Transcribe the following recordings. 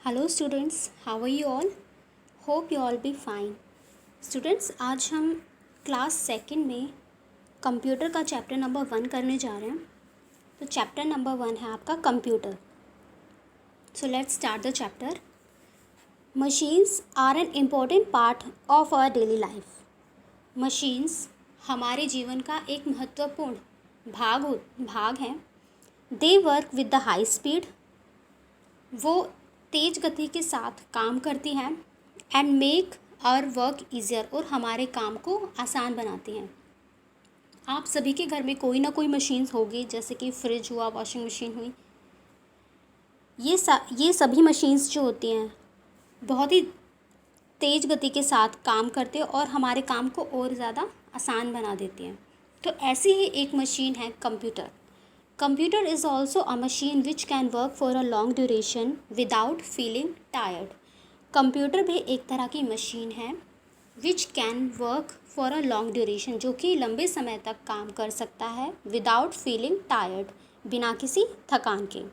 Hello students, how are you all? Hope you all be fine. Students, आज हम class second में computer का chapter number 1 करने जा रहे हैं। तो चैप्टर नंबर 1 है आपका computer. So let's start the chapter. Machines are an important part of our daily life. Machines हमारे जीवन का एक महत्वपूर्ण भाग हैं। They work with the high speed. वो तेज गति के साथ काम करती हैं and make our work easier, और हमारे काम को आसान बनाती हैं। आप सभी के घर में कोई ना कोई मशीन्स होगी, जैसे कि फ्रिज हुआ, वॉशिंग मशीन हुई। ये सभी मशीन्स जो होती हैं बहुत ही तेज गति के साथ काम करते हैं और हमारे काम को और ज़्यादा आसान बना देती हैं। तो ऐसी ही एक मशीन है computer. Computer is also a machine which can work for a long duration without feeling tired. Computer भी एक तरह की मशीन है which can work for a long duration, जो कि लंबे समय तक काम कर सकता है without feeling tired, बिना किसी थकान के।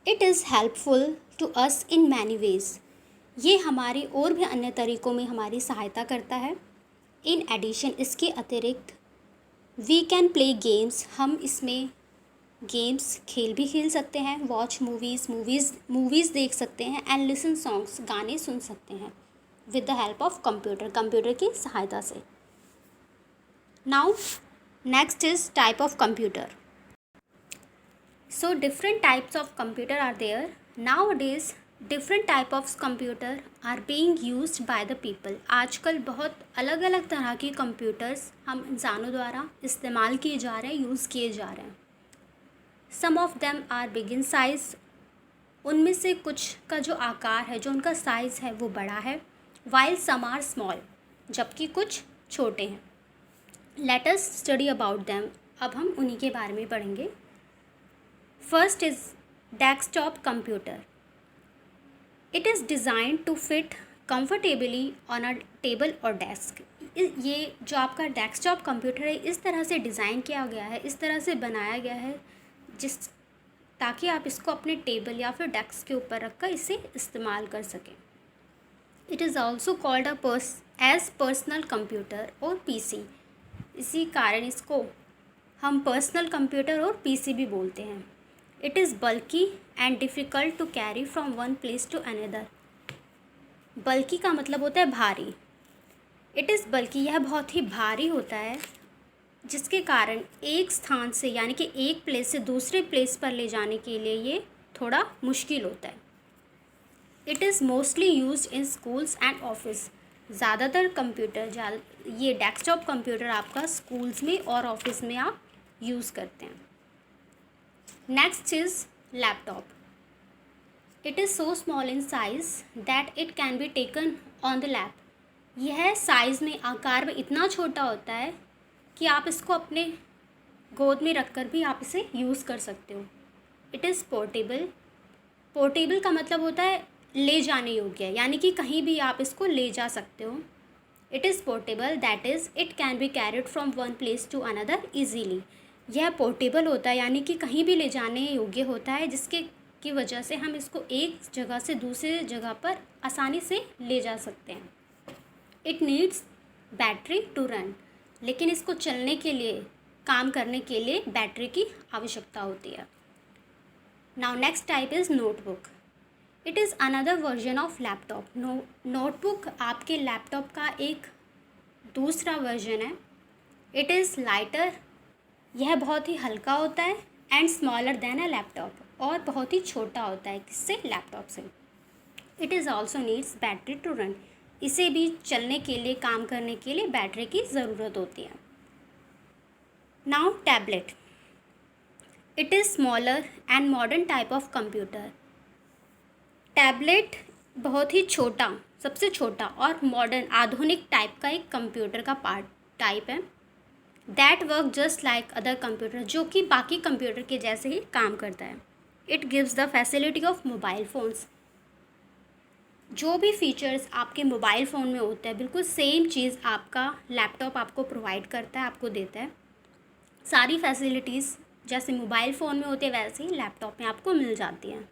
It is helpful to us in many ways. ये हमारी और भी अन्य तरीक़ों में हमारी सहायता करता है। In addition, इसके अतिरिक्त वी कैन प्ले गेम्स, हम इसमें गेम्स खेल सकते हैं। वॉच मूवीज़ देख सकते हैं। एंड लिसन सॉन्ग्स, गाने सुन सकते हैं with the help of computer की सहायता से। Now next is type of computer. So different types of computer are there nowadays. Different type of computer are being used by the people. आजकल बहुत अलग अलग तरह के कंप्यूटर्स हम इंसानों द्वारा इस्तेमाल किए जा रहे हैं, यूज़ किए जा रहे हैं। Some of them are big in size. उनमें से कुछ का जो आकार है, जो उनका साइज़ है, वो बड़ा है। वाइल सम आर स्मॉल, जबकि कुछ छोटे हैं। Let us study about them. अब हम उन्हीं के बारे में पढ़ेंगे। First is desktop computer. It is designed to fit comfortably on a table or desk. ये जो आपका डेस्कटॉप कंप्यूटर है, इस तरह से डिज़ाइन किया गया है, इस तरह से बनाया गया है ताकि आप इसको अपने टेबल या फिर डेस्क के ऊपर रखकर इसे इस्तेमाल कर सकें। It is also called as personal computer और पीसी। इसी कारण इसको हम पर्सनल कंप्यूटर और पीसी भी बोलते हैं। It is bulky and difficult to carry from one place to another. Bulky का मतलब होता है भारी। इट इज़ बल्की, यह बहुत ही भारी होता है, जिसके कारण एक स्थान से यानी कि एक प्लेस से दूसरे प्लेस पर ले जाने के लिए ये थोड़ा मुश्किल होता है। It is mostly used in schools and office. ज़्यादातर ये डेस्कटॉप कंप्यूटर आपका स्कूल्स में और ऑफिस में आप यूज़ करते हैं। Next is laptop. It is so small in size that it can be taken on the lap. यह साइज़ में, आकार में इतना छोटा होता है कि आप इसको अपने गोद में रखकर भी आप इसे यूज़ कर सकते हो। It is portable. Portable का मतलब होता है ले जाने योग्य, यानी कि कहीं भी आप इसको ले जा सकते हो। It is portable, that is, it can be carried from one place to another easily. यह पोर्टेबल होता है, यानी कि कहीं भी ले जाने योग्य होता है, जिसके की वजह से हम इसको एक जगह से दूसरे जगह पर आसानी से ले जा सकते हैं। It needs battery to run. लेकिन इसको चलने के लिए, काम करने के लिए बैटरी की आवश्यकता होती है। Now next type is notebook. It is another version of laptop. Notebook आपके लैपटॉप का एक दूसरा वर्जन है। It is lighter. यह बहुत ही हल्का होता है। And smaller than a laptop, और बहुत ही छोटा होता है किससे, लैपटॉप से। It is also needs battery to run. इसे भी चलने के लिए, काम करने के लिए बैटरी की ज़रूरत होती है। Now tablet. It is smaller and modern type of computer. Tablet बहुत ही छोटा, सबसे छोटा और मॉडर्न, आधुनिक टाइप का एक कंप्यूटर का टाइप है। That work just like other computer, जो कि बाकी कंप्यूटर के जैसे ही काम करता है। It gives the facility of mobile phones. जो भी फीचर्स आपके मोबाइल फ़ोन में होते हैं, बिल्कुल सेम चीज़ आपका लैपटॉप आपको प्रोवाइड करता है, आपको देता है। सारी फैसिलिटीज़ जैसे मोबाइल फ़ोन में होती है, वैसे ही लैपटॉप में आपको मिल जाती हैं।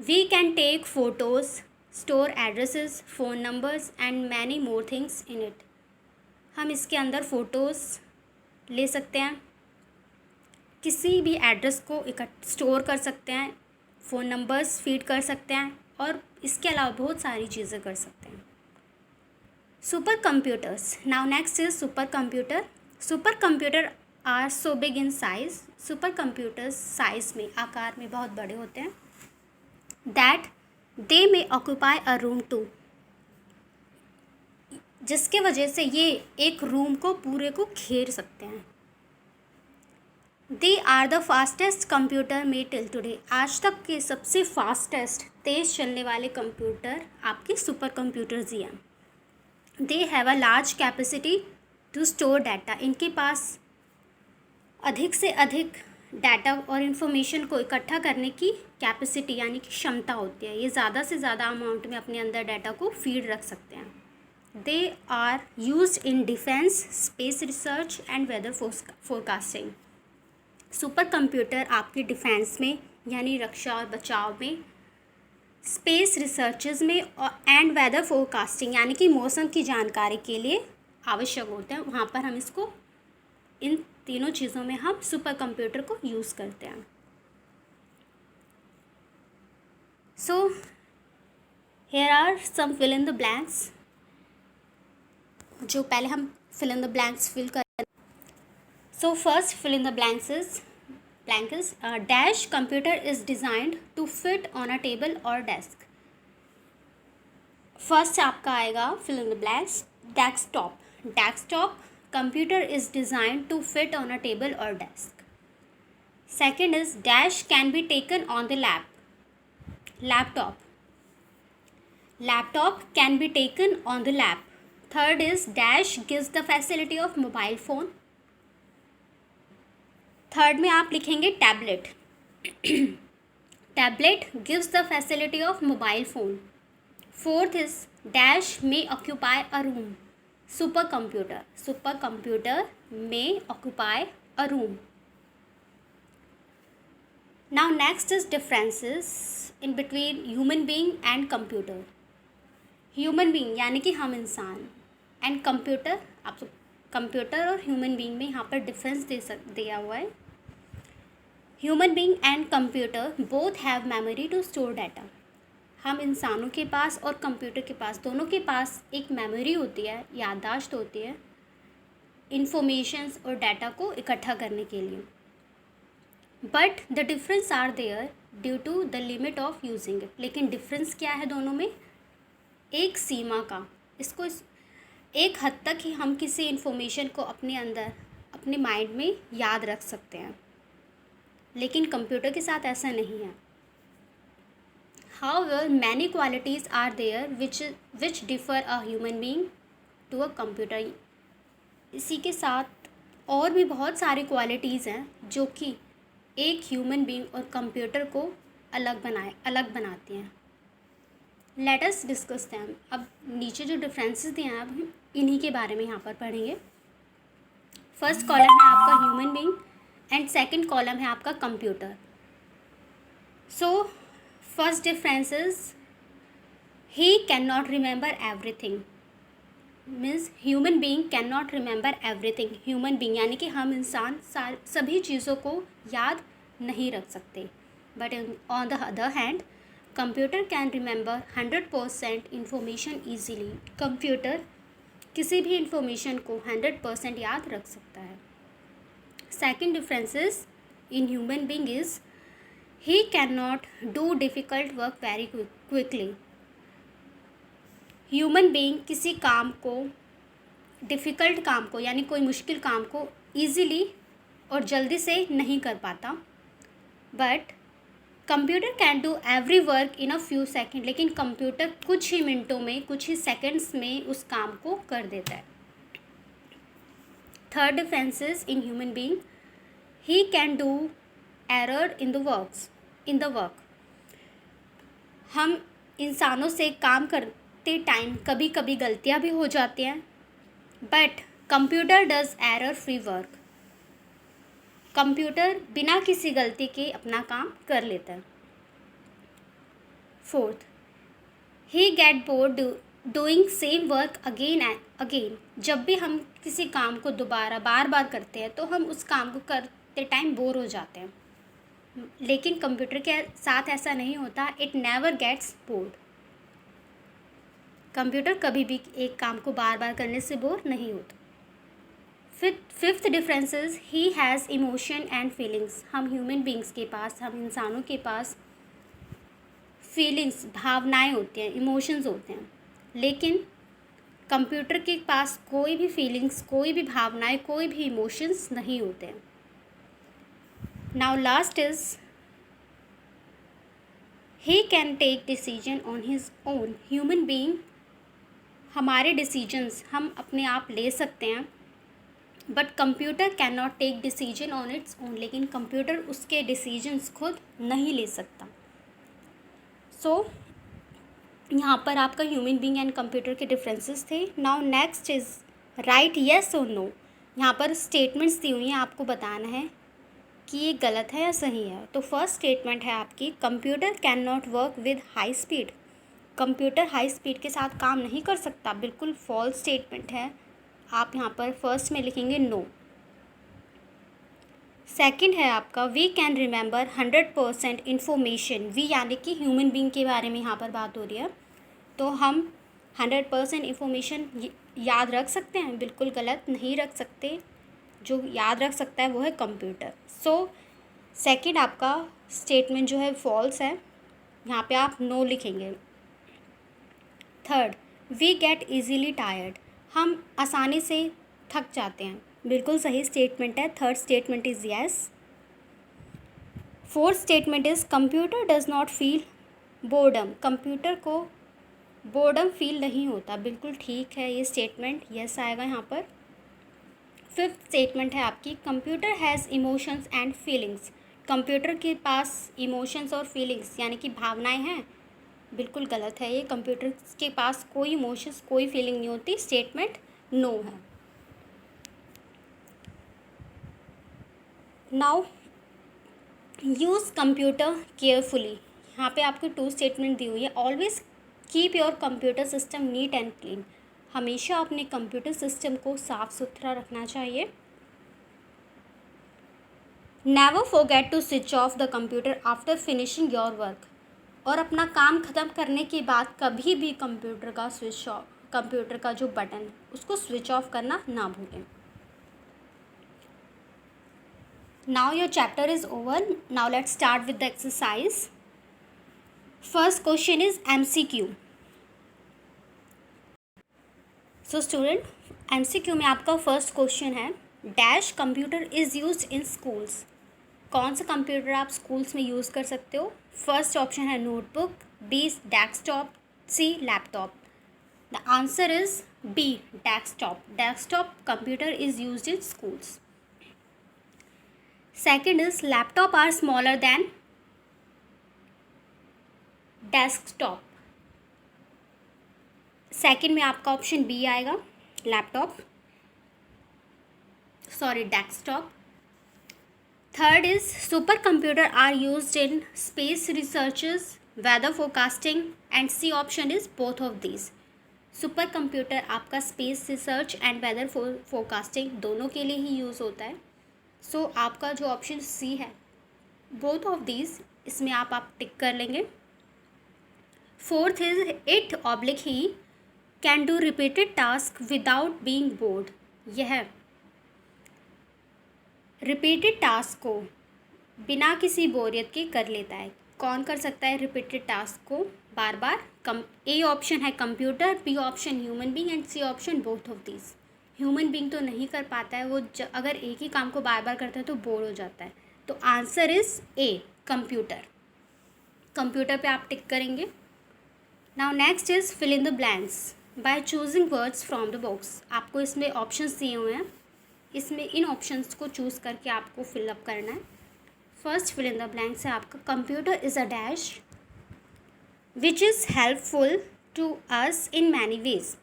We can take photos, store addresses, phone numbers and many more things in it. हम इसके अंदर फ़ोटोज़ ले सकते हैं, किसी भी एड्रेस को स्टोर कर सकते हैं, फ़ोन नंबर्स फीड कर सकते हैं और इसके अलावा बहुत सारी चीज़ें कर सकते हैं। Super computers, now next is super computer. Super computer are so big in size. Super computers size में, आकार में बहुत बड़े होते हैं। दैट दे में ऑक्यूपाई अ रूम टू, जिसके वजह से ये एक रूम को पूरे को घेर सकते हैं। They are the fastest computer made till today. आज तक के सबसे फास्टेस्ट, तेज़ चलने वाले कंप्यूटर आपके सुपर कंप्यूटर्स ही हैं। They have a large capacity to store data. इनके पास अधिक से अधिक डाटा और इन्फॉर्मेशन को इकट्ठा करने की कैपेसिटी यानी कि क्षमता होती है। ये ज़्यादा से ज़्यादा अमाउंट में अपने अंदर डाटा को फीड रख सकते हैं। They are used in defence, space research and weather forecasting. Supercomputer आपके डिफेंस में यानी रक्षा और बचाव में, स्पेस रिसर्चेज में और एंड वेदर फोरकास्टिंग यानी कि मौसम की जानकारी के लिए आवश्यक होते हैं। वहाँ पर हम इसको, इन तीनों चीज़ों में हम सुपर कंप्यूटर को यूज़ करते हैं। So here are some fill in the blanks, जो पहले हम fill in the blanks fill कर। So first fill in the blanks is dash computer is designed to fit on a table और desk. First आपका आएगा fill in the blanks, desktop. Desktop computer is designed to fit on a table और desk. Second is dash can be taken on the laptop. Laptop can be taken on the lap. Third is dash gives the facility of mobile phone. Third में आप लिखेंगे tablet. Tablet gives the facility of mobile phone. Fourth is dash में occupy a room. Super computer में occupy a room. Now next is differences in between human being and computer. Human being यानी कि हम इंसान, and computer, आप computer और human being में यहाँ पर डिफरेंस दिया हुआ है। Human being and computer both have memory to store data. हम इंसानों के पास और कंप्यूटर के पास, दोनों के पास एक मेमोरी होती है, याददाश्त होती है इंफॉर्मेशंस और डाटा को इकट्ठा करने के लिए। But the difference are there due to the limit of using it. लेकिन डिफरेंस क्या है दोनों में? एक सीमा का, इसको एक हद तक ही हम किसी इन्फॉर्मेशन को अपने अंदर, अपने माइंड में याद रख सकते हैं, लेकिन कंप्यूटर के साथ ऐसा नहीं है। However, many qualities are there which differ a human being to a computer। इसी के साथ और भी बहुत सारी क्वालिटीज़ हैं जो कि एक ह्यूमन बीइंग और कंप्यूटर को अलग बनाती हैं। Let us discuss them. अब नीचे जो डिफरेंसेस दिए हैं, अब हम इन्हीं के बारे में यहाँ पर पढ़ेंगे। फर्स्ट कॉलम है आपका human being and second column है आपका computer. So first difference is he can not remember everything. Means human being can not remember everything. Human being यानी कि हम इंसान सभी चीज़ों को याद नहीं रख सकते। But on the other hand computer can remember 100% information easily. Computer किसी भी इंफॉर्मेशन को 100% याद रख सकता है। Second differences in human being is he can not do difficult work very quickly. Human being किसी काम को, डिफ़िकल्ट काम को यानी कोई मुश्किल काम को ईज़िली और जल्दी से नहीं कर पाता। But computer can do every work in a few second. लेकिन कंप्यूटर कुछ ही मिनटों में, कुछ ही सेकेंड्स में उस काम को कर देता है। Third differences in human being, he can do error in the work. हम इंसानों से काम करते टाइम कभी कभी गलतियां भी हो जाती हैं, but computer does error free work. Computer बिना किसी गलती के अपना काम कर लेता है। Fourth, he get bored doing same work again and again. जब भी हम किसी काम को दोबारा बार बार करते हैं तो हम उस काम को करते टाइम बोर हो जाते हैं, लेकिन कंप्यूटर के साथ ऐसा नहीं होता। It never gets bored. Computer कभी भी एक काम को बार बार करने से बोर नहीं होता। Fifth difference is he has emotion and feelings. हम ह्यूमन बींग्स के पास, हम इंसानों के पास फीलिंग्स, भावनाएं होती हैं, इमोशंस होते हैं, लेकिन कंप्यूटर के पास कोई भी फीलिंग्स, कोई भी भावनाएं, कोई भी इमोशंस नहीं होते हैं। Now last is he can take decision on his own. Human being, हमारे डिसीजंस हम अपने आप ले सकते हैं, but computer can not take decision on its own. लेकिन कंप्यूटर उसके डिसीजंस खुद नहीं ले सकता। सो यहाँ पर आपका ह्यूमन बीइंग एंड कंप्यूटर के डिफरेंसेस थे। Now next is right yes और नो। यहाँ पर स्टेटमेंट्स दी हुई हैं, आपको बताना है कि ये गलत है या सही है। तो फर्स्ट स्टेटमेंट है आपकी, computer can not work with high speed. Computer high speed के साथ काम नहीं कर सकता, बिल्कुल फॉल्स स्टेटमेंट है। आप यहाँ पर फर्स्ट में लिखेंगे नो। सेकंड है आपका, we can remember 100% information. We यानी कि ह्यूमन बीइंग के बारे में यहाँ पर बात हो रही है, तो हम 100% इन्फॉर्मेशन याद रख सकते हैं, बिल्कुल गलत नहीं रख सकते। जो याद रख सकता है वो है कंप्यूटर। सो सेकंड आपका स्टेटमेंट जो है फॉल्स है, यहाँ पे आप नो लिखेंगे। Third, we get easily tired. हम आसानी से थक जाते हैं, बिल्कुल सही स्टेटमेंट है। Third statement is yes. Fourth statement is computer does not feel boredom. Computer को बोर्डम फील नहीं होता, बिल्कुल ठीक है ये स्टेटमेंट, येस आएगा यहाँ पर। फिफ्थ स्टेटमेंट है आपकी, computer has emotions and feelings. Computer के पास इमोशंस और फीलिंग्स यानी कि भावनाएं हैं, बिल्कुल गलत है ये। कंप्यूटर के पास कोई इमोशंस, कोई फीलिंग नहीं होती। स्टेटमेंट नो है। Now use computer carefully. यहाँ पे आपको टू स्टेटमेंट दी हुई है। Always keep your computer system neat and clean. हमेशा अपने कंप्यूटर सिस्टम को साफ़ सुथरा रखना चाहिए। Never forget to switch off the computer after finishing your work. और अपना काम ख़त्म करने के बाद कभी भी कंप्यूटर का स्विच ऑफ, कंप्यूटर का जो बटन है उसको स्विच ऑफ करना ना भूलें। Now your chapter is over. Now let's start with the exercise. First question is MCQ. So student, MCQ में आपका फर्स्ट क्वेश्चन है, dash computer is used in schools. कौन सा कंप्यूटर आप स्कूल्स में यूज़ कर सकते हो? फर्स्ट ऑप्शन है notebook, B desktop, C laptop. The answer is B desktop. Desktop computer is used in schools. Second is laptop are smaller than desktop. Second में आपका ऑप्शन बी आएगा, laptop, sorry desktop. Third is super computer are used in space researches, weather forecasting and C option is both of these. Super computer आपका space research and weather forecasting दोनों के लिए ही use होता है। सो आपका जो option C है, both of these, इसमें आप टिक कर लेंगे। Fourth is it oblique he can do repeated task without being board. यह रिपीटेड टास्क को बिना किसी बोरियत के कर लेता है। कौन कर सकता है रिपीटेड टास्क को बार बार? ए ऑप्शन है computer, B option human being and C option both of these. Human being तो नहीं कर पाता है, वो अगर एक ही काम को बार बार करता है तो बोर हो जाता है। तो answer is A computer. Computer पे आप टिक करेंगे। Now next is fill in the blanks by choosing words from the box. आपको इसमें ऑप्शंस दिए हुए हैं, इसमें इन ऑप्शंस को चूज़ करके आपको फिलअप करना है। First fill in the blanks है आपका, computer is a dash which is helpful to us in many ways.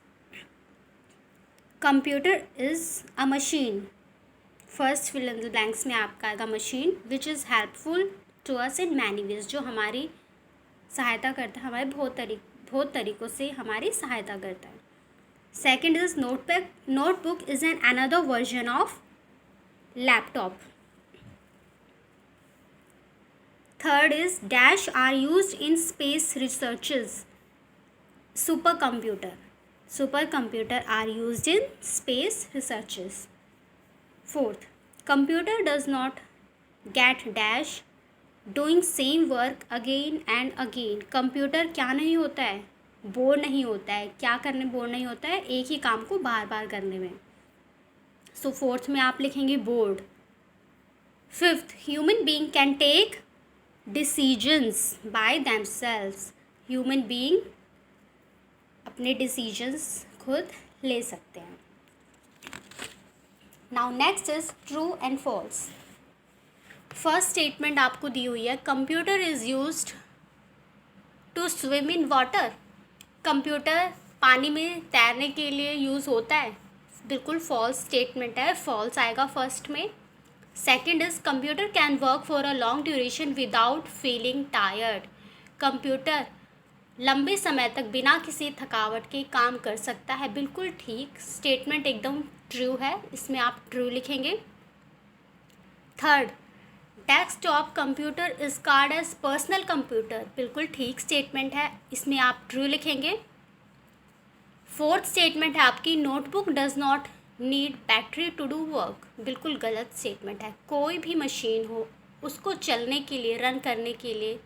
Computer is a machine. First fill in the blanks में आपका आएगा machine, which is helpful to us in many ways, जो हमारी सहायता करता है, हमारे बहुत तरीक़ों से हमारी सहायता करता है। Second is notebook is an another version of laptop. Third is dash are used in space researches. Supercomputer are used in space researches. Fourth, computer does not get dash doing same work again and again. Computer क्या नहीं होता है, bore नहीं होता है। क्या करने bore नहीं होता है, एक ही काम को बार बार करने में। सो फोर्थ में आप लिखेंगे bored. Fifth, human being can take decisions by themselves. Human being अपने डिसीजंस खुद ले सकते हैं। Now next is true and false. First statement आपको दी हुई है, computer is used to swim in water. Computer पानी में तैरने के लिए यूज़ होता है, बिल्कुल फॉल्स स्टेटमेंट है, फॉल्स आएगा फर्स्ट में। Second is computer can work for a long duration without feeling tired. Computer लंबे समय तक बिना किसी थकावट के काम कर सकता है, बिल्कुल ठीक स्टेटमेंट, एकदम ट्रू है, इसमें आप ट्रू लिखेंगे। Third, desktop computer is called as personal computer. बिल्कुल ठीक स्टेटमेंट है, इसमें आप ट्रू लिखेंगे। फोर्थ स्टेटमेंट है आपकी, notebook does not need battery to do work. बिल्कुल गलत स्टेटमेंट है। कोई भी मशीन हो, उसको चलने के लिए, रन करने के लिए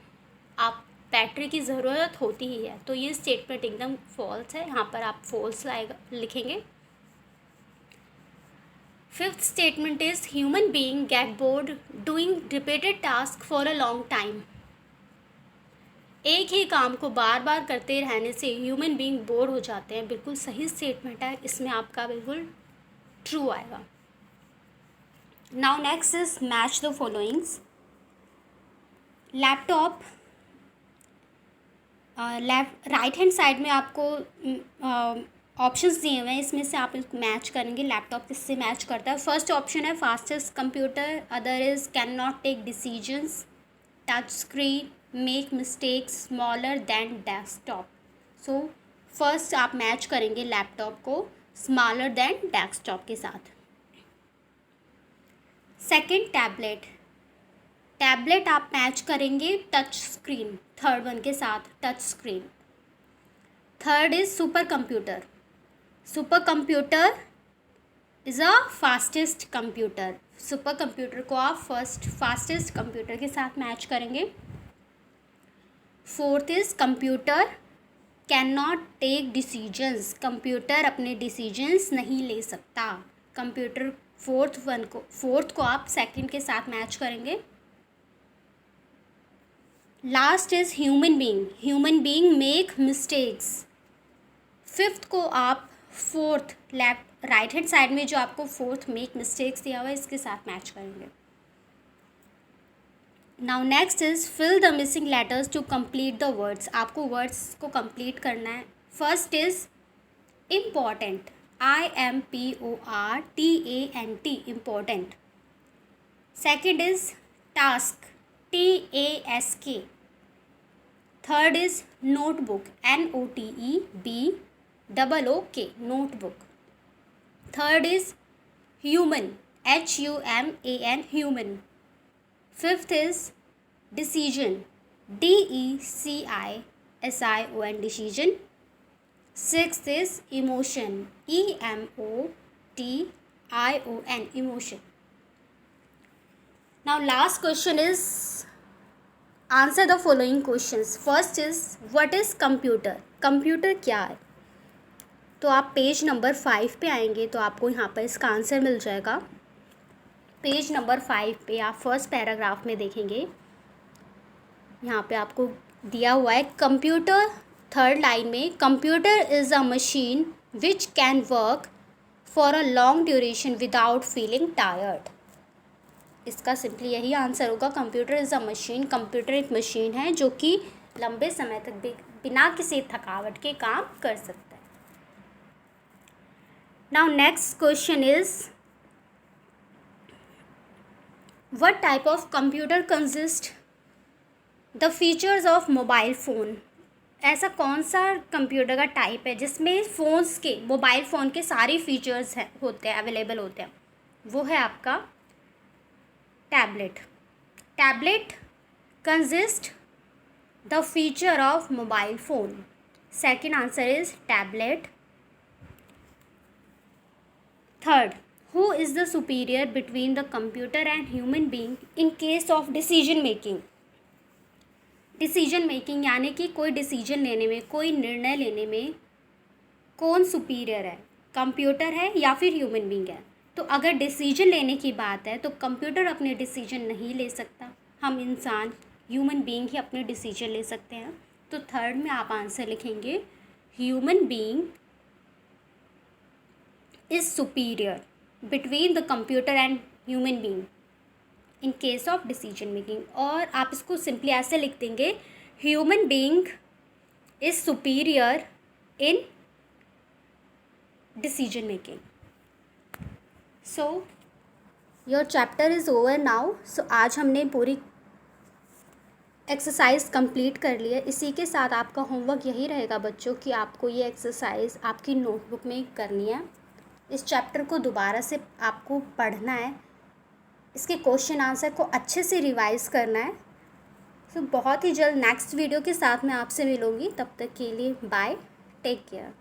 आप बैटरी की ज़रूरत होती ही है, तो ये स्टेटमेंट एकदम फॉल्स है, यहाँ पर आप फॉल्स लिखेंगे। Fifth statement is human being get bored doing repeated task for a long time. एक ही काम को बार बार करते रहने से ह्यूमन बीइंग बोर हो जाते हैं, बिल्कुल सही स्टेटमेंट है, इसमें आपका बिल्कुल ट्रू आएगा। Now next is match the followings. Laptop right hand side में आपको ऑप्शंस दिए हुए हैं, इसमें से आप इसको मैच करेंगे, लैपटॉप किससे मैच करता है। फर्स्ट ऑप्शन है fastest computer, other is can not take decisions, touch screen, make mistakes, smaller than desktop. So first आप मैच करेंगे लैपटॉप को स्मॉलर देन डेस्कटॉप के साथ। सेकेंड, टैबलेट आप मैच करेंगे टच स्क्रीन, थर्ड वन के साथ, touch screen. Third is super computer is a fastest computer. Super computer को आप फास्टेस्ट कंप्यूटर के साथ मैच करेंगे। Fourth is computer can not take decisions. Computer अपने डिसीजंस नहीं ले सकता। कंप्यूटर फोर्थ को आप सेकंड के साथ मैच करेंगे। Last is human being make mistakes. Fifth को आप फोर्थ राइट हैंड साइड में जो आपको फोर्थ मेक मिस्टेक्स दिया हुआ है, इसके साथ मैच करेंगे। Now next is fill the missing letters to complete the words. आपको वर्ड्स को कंप्लीट करना है। First is important, IMPORTANT, important. Second is task, TASK। Third is notebook, NOTEBOOK, notebook. Third is human, HUMAN, human. Fifth is decision, DECISION, decision. Sixth is emotion, EMOTION, emotion. Now last question is answer the following questions. First is what is computer? Computer क्या है? तो आप page number 5 पे आएंगे तो आपको यहाँ पर इसका आंसर मिल जाएगा। पेज नंबर 5 पे आप फर्स्ट पैराग्राफ में देखेंगे, यहाँ पे आपको दिया हुआ है कंप्यूटर। थर्ड लाइन में computer is a machine which can work for a long duration without feeling tired. इसका सिंपली यही आंसर होगा, computer is a machine. Computer एक मशीन है जो कि लंबे समय तक बिना किसी थकावट के काम कर सकता है। Now next question is what type of computer consist the features of mobile phone, ऐसा कौन सा कंप्यूटर का टाइप है जिसमें फ़ोन्स के, मोबाइल फ़ोन के सारे फीचर्स हैं होते हैं, अवेलेबल होते हैं, वो है आपका tablet. Tablet consist the feature of mobile phone. Second answer is tablet. Third, who is the superior between the computer and human being in case of decision making। Decision making यानी कि कोई decision लेने में, कोई निर्णय लेने में कौन सुपीरियर है, कंप्यूटर है या फिर ह्यूमन बीइंग है। तो अगर डिसीजन लेने की बात है तो कंप्यूटर अपने डिसीजन नहीं ले सकता, हम इंसान ह्यूमन बीइंग ही अपने डिसीजन ले सकते हैं। तो थर्ड में आप आंसर लिखेंगे human being is superior between the computer and human being in case of decision making. और आप इसको सिंपली ऐसे लिख देंगे, human being is superior in decision making. So your chapter is over now. सो आज हमने पूरी एक्सरसाइज कंप्लीट कर ली है। इसी के साथ आपका होमवर्क यही रहेगा बच्चों कि आपको ये एक्सरसाइज आपकी नोटबुक में करनी है। इस चैप्टर को दोबारा से आपको पढ़ना है, इसके क्वेश्चन आंसर को अच्छे से रिवाइज करना है। तो बहुत ही जल्द नेक्स्ट वीडियो के साथ मैं आपसे मिलूँगी। तब तक के लिए बाय, टेक केयर।